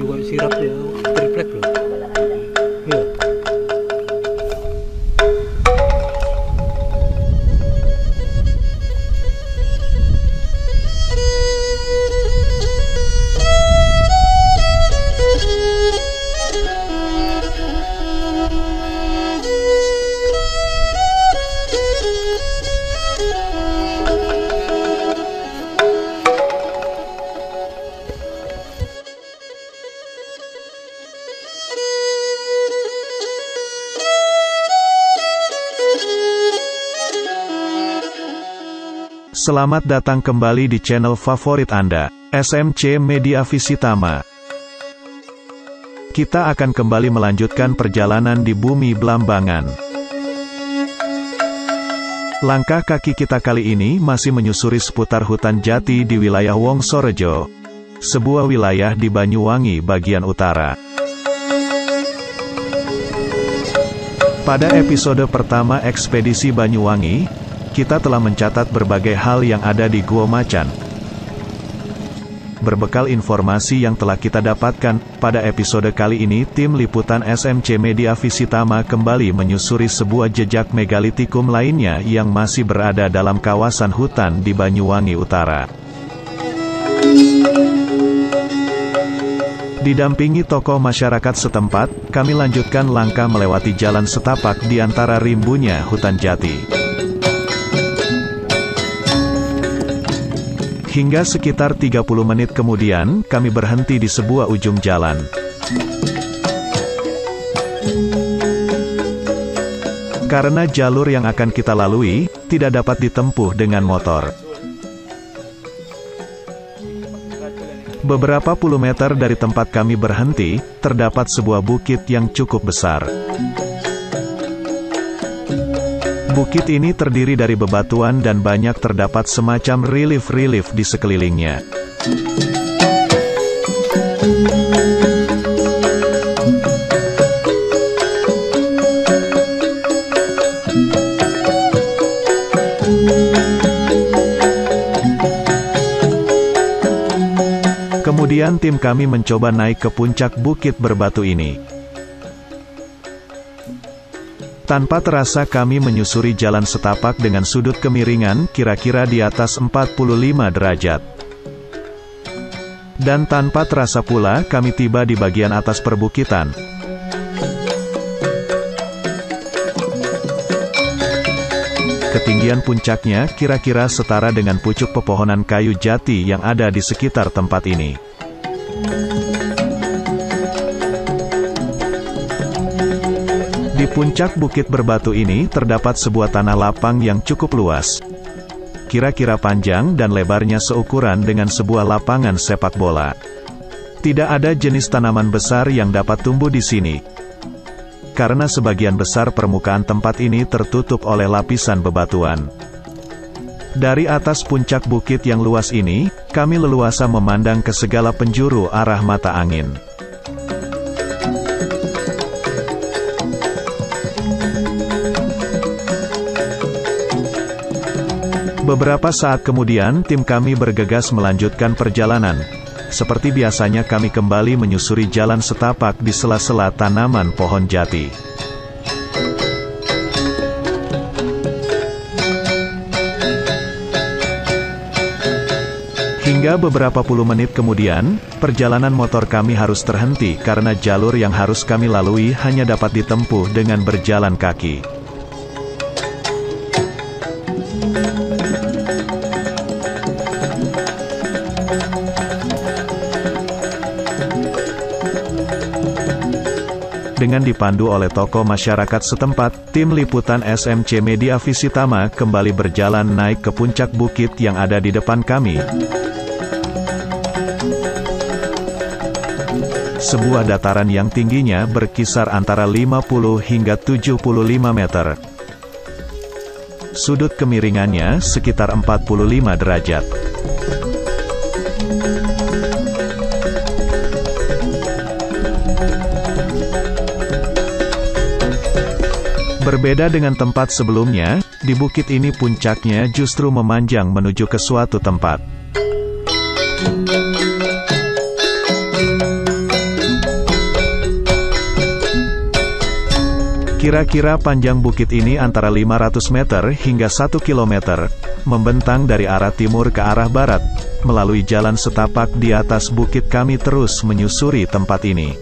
dulu kayak sirap ya, triplek loh. Iya. Selamat datang kembali di channel favorit Anda, SMC Media Visitama. Kita akan kembali melanjutkan perjalanan di bumi Blambangan. Langkah kaki kita kali ini masih menyusuri seputar hutan jati di wilayah Wongsorejo, sebuah wilayah di Banyuwangi bagian utara. Pada episode pertama ekspedisi Banyuwangi, kita telah mencatat berbagai hal yang ada di Gua Macan. Berbekal informasi yang telah kita dapatkan, pada episode kali ini tim liputan SMC Media Visitama kembali menyusuri sebuah jejak megalitikum lainnya yang masih berada dalam kawasan hutan di Banyuwangi Utara. Didampingi tokoh masyarakat setempat, kami lanjutkan langkah melewati jalan setapak di antara rimbunya hutan jati. Hingga sekitar 30 menit kemudian, kami berhenti di sebuah ujung jalan. Karena jalur yang akan kita lalui, tidak dapat ditempuh dengan motor. Beberapa puluh meter dari tempat kami berhenti, terdapat sebuah bukit yang cukup besar. Bukit ini terdiri dari bebatuan dan banyak terdapat semacam relief-relief di sekelilingnya. Kemudian tim kami mencoba naik ke puncak bukit berbatu ini. Tanpa terasa kami menyusuri jalan setapak dengan sudut kemiringan kira-kira di atas 45 derajat. Dan tanpa terasa pula kami tiba di bagian atas perbukitan. Ketinggian puncaknya kira-kira setara dengan pucuk pepohonan kayu jati yang ada di sekitar tempat ini. Di puncak bukit berbatu ini terdapat sebuah tanah lapang yang cukup luas. Kira-kira panjang dan lebarnya seukuran dengan sebuah lapangan sepak bola. Tidak ada jenis tanaman besar yang dapat tumbuh di sini. Karena sebagian besar permukaan tempat ini tertutup oleh lapisan bebatuan. Dari atas puncak bukit yang luas ini, kami leluasa memandang ke segala penjuru arah mata angin. Beberapa saat kemudian, tim kami bergegas melanjutkan perjalanan. Seperti biasanya kami kembali menyusuri jalan setapak di sela-sela tanaman pohon jati. Hingga beberapa puluh menit kemudian, perjalanan motor kami harus terhenti karena jalur yang harus kami lalui hanya dapat ditempuh dengan berjalan kaki. Dengan dipandu oleh tokoh masyarakat setempat, tim liputan SMC Media Visitama kembali berjalan naik ke puncak bukit yang ada di depan kami. Sebuah dataran yang tingginya berkisar antara 50 hingga 75 meter. Sudut kemiringannya sekitar 45 derajat. Berbeda dengan tempat sebelumnya, di bukit ini puncaknya justru memanjang menuju ke suatu tempat. Kira-kira panjang bukit ini antara 500 meter hingga 1 kilometer, membentang dari arah timur ke arah barat. Melalui jalan setapak di atas bukit kami terus menyusuri tempat ini.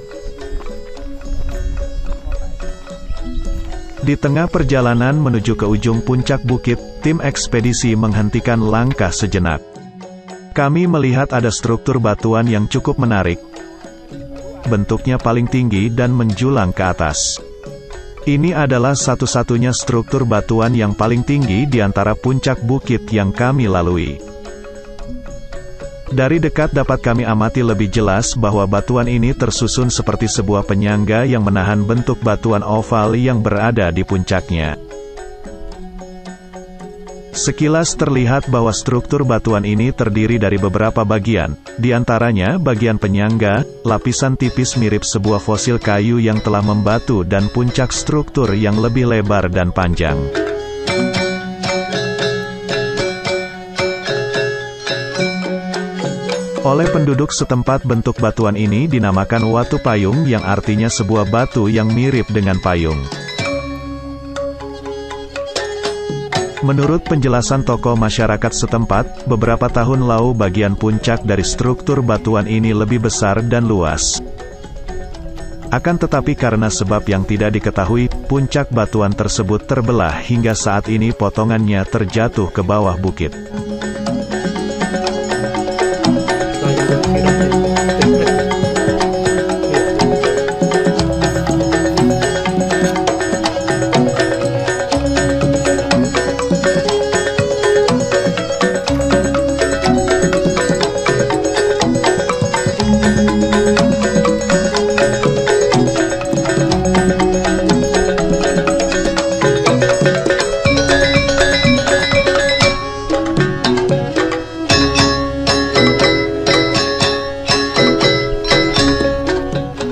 Di tengah perjalanan menuju ke ujung puncak bukit, tim ekspedisi menghentikan langkah sejenak. Kami melihat ada struktur batuan yang cukup menarik. Bentuknya paling tinggi dan menjulang ke atas. Ini adalah satu-satunya struktur batuan yang paling tinggi di antara puncak bukit yang kami lalui. Dari dekat dapat kami amati lebih jelas bahwa batuan ini tersusun seperti sebuah penyangga yang menahan bentuk batuan oval yang berada di puncaknya. Sekilas terlihat bahwa struktur batuan ini terdiri dari beberapa bagian, di antaranya bagian penyangga, lapisan tipis mirip sebuah fosil kayu yang telah membatu dan puncak struktur yang lebih lebar dan panjang. Oleh penduduk setempat bentuk batuan ini dinamakan watu payung yang artinya sebuah batu yang mirip dengan payung. Menurut penjelasan tokoh masyarakat setempat, beberapa tahun lalu bagian puncak dari struktur batuan ini lebih besar dan luas. Akan tetapi karena sebab yang tidak diketahui, puncak batuan tersebut terbelah hingga saat ini potongannya terjatuh ke bawah bukit.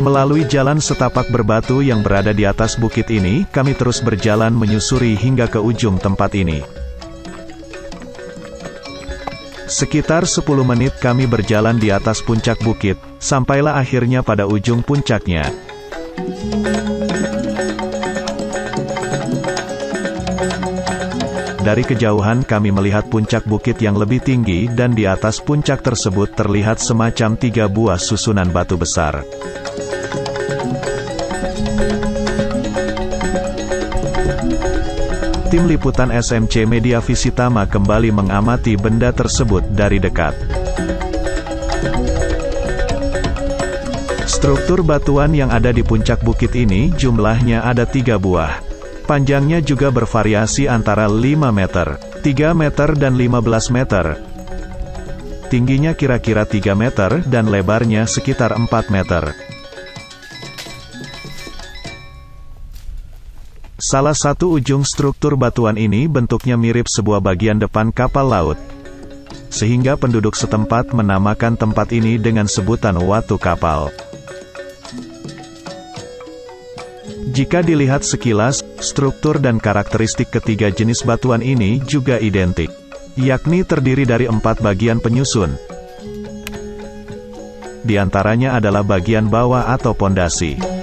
Melalui jalan setapak berbatu yang berada di atas bukit ini, kami terus berjalan menyusuri hingga ke ujung tempat ini. Sekitar 10 menit kami berjalan di atas puncak bukit, sampailah akhirnya pada ujung puncaknya. Dari kejauhan kami melihat puncak bukit yang lebih tinggi dan di atas puncak tersebut terlihat semacam 3 buah susunan batu besar. Tim liputan SMC Media Visitama kembali mengamati benda tersebut dari dekat. Struktur batuan yang ada di puncak bukit ini jumlahnya ada 3 buah. Panjangnya juga bervariasi antara 5 meter, 3 meter dan 15 meter. Tingginya kira-kira 3 meter dan lebarnya sekitar 4 meter. Salah satu ujung struktur batuan ini bentuknya mirip sebuah bagian depan kapal laut. Sehingga penduduk setempat menamakan tempat ini dengan sebutan watu kapal. Jika dilihat sekilas, struktur dan karakteristik ketiga jenis batuan ini juga identik. Yakni terdiri dari 4 bagian penyusun. Di antaranya adalah bagian bawah atau pondasi.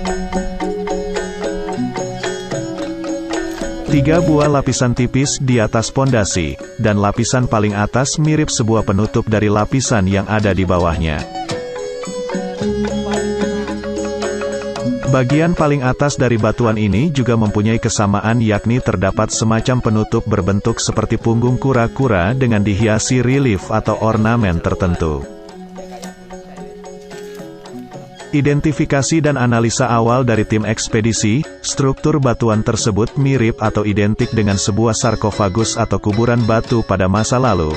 3 buah lapisan tipis di atas pondasi, dan lapisan paling atas mirip sebuah penutup dari lapisan yang ada di bawahnya. Bagian paling atas dari batuan ini juga mempunyai kesamaan yakni terdapat semacam penutup berbentuk seperti punggung kura-kura dengan dihiasi relief atau ornamen tertentu. Identifikasi dan analisa awal dari tim ekspedisi, struktur batuan tersebut mirip atau identik dengan sebuah sarkofagus atau kuburan batu pada masa lalu.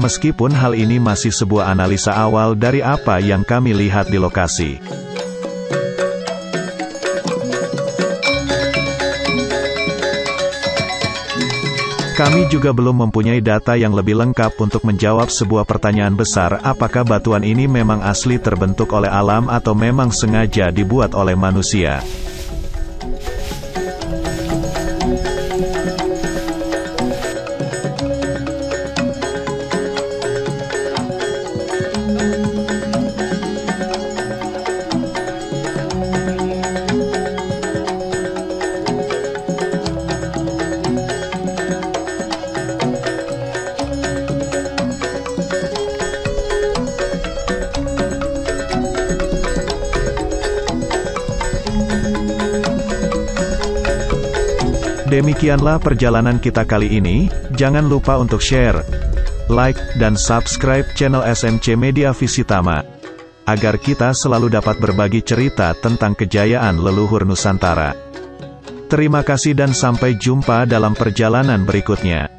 Meskipun hal ini masih sebuah analisa awal dari apa yang kami lihat di lokasi. Kami juga belum mempunyai data yang lebih lengkap untuk menjawab sebuah pertanyaan besar, apakah batuan ini memang asli terbentuk oleh alam atau memang sengaja dibuat oleh manusia. Demikianlah perjalanan kita kali ini, jangan lupa untuk share, like, dan subscribe channel SMC Media Visitama, agar kita selalu dapat berbagi cerita tentang kejayaan leluhur Nusantara. Terima kasih dan sampai jumpa dalam perjalanan berikutnya.